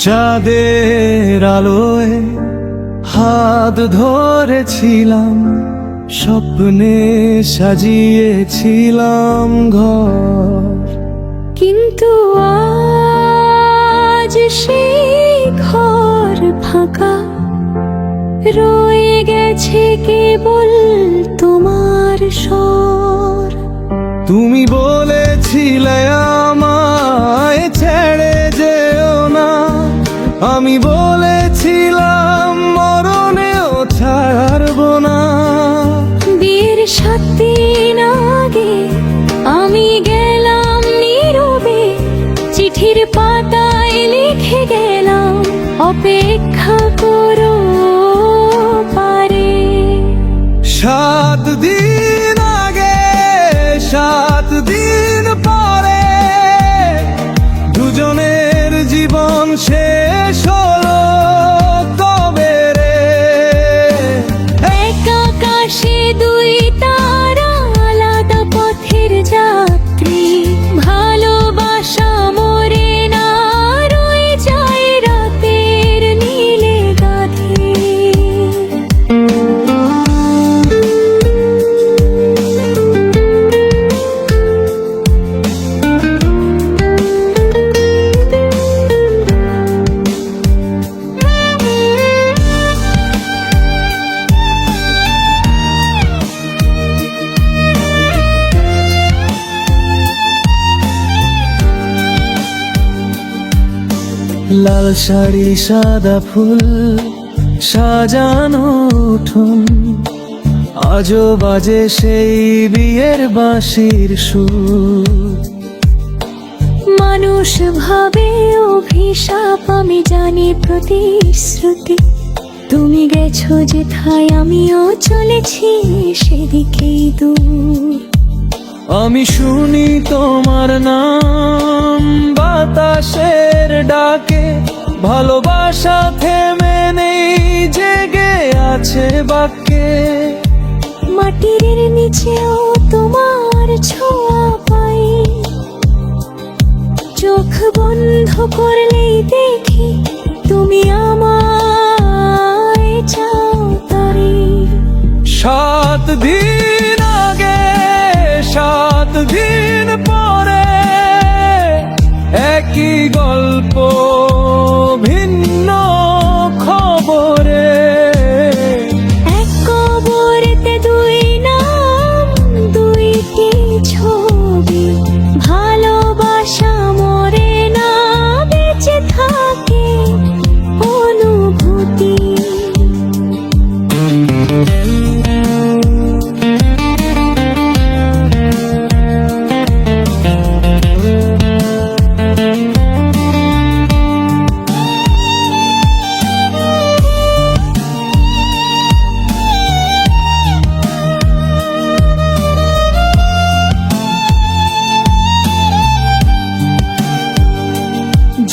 চাঁদের আলোয় হাত ধরেছিলাম, স্বপ্নে সাজিয়েছিলাম ঘর। কিন্তু আজ সেই ঘর ফাঁকা, রয়ে গেছে কেবল তোমার স্বর। তুমি বলেছিলে আমায় ছেড়ে যেও না, আমি বলেছিলাম মরণেও ছাড়বো না। বিয়ের 7 দিন আগে আমি গেলাম নীরবে, চিঠির পাতায় লিখে গেলাম অপেক্ষা করো পারে। 7 দিন আগে 7 দিন পরে দুজনের জীবন শেষ হলো কবে রে? এক আকাশে 2 তারা, আলাদা পথের যাত্রী। ভালোবাসা মরে না, রয়ে যায় রাতের নীলে গাথি। লাল শাড়ি সাদা ফুল সাজানো উঠোন, আজও বাজে সেই বিয়ের বাঁশির সুর। মানুষ ভাবে অভিশাপ, আমি জানি প্রতিশ্রুতি। তুমি গেছো যেথায় আমিও চলেছি সেদিকেই দূর। আমি শুনি তোমার নাম বাতাসের ডাকে, ভালোবাসা থেমে নেই, জেগে আছে বাক্যে। মাটির নিচেও তোমার ছোঁয়া পাই, চোখ বন্ধ করলেই দেখি তুমি আমায় চাও তারি। 7 দিন আগে 7 দিন পরে একই গল্প ভিন্ন খবরে। এক কবরেতে 2 নাম, 2টি ছবি। ভালোবাসা মরে না, বেঁচে থাকে অনুভূতি।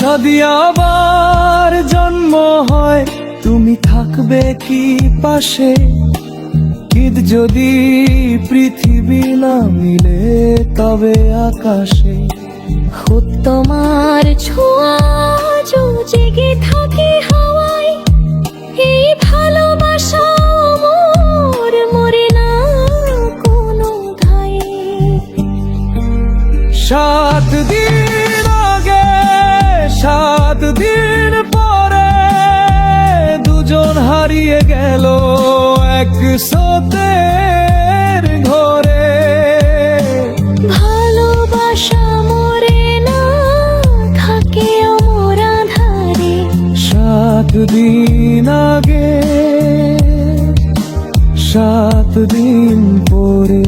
যদি আবার জন্ম হয় তুমি থাকবে কি পাশে? ঈদ যদি পৃথিবী না মিলে তবে আকাশে। তোমার ছোঁয়া আজও জেগে থাকে হাওয়ায়, এই ভালোবাসা মোর মরে না কোনো ধায়ে। 7 দিন আগে 7 দিন পরে দুজন হারিয়ে গেল এক স্রোতের ঘরে। ভালোবাসা মরে না, থাকে অমর আঁধারে। 7 দিন আগে 7 দিন পরে।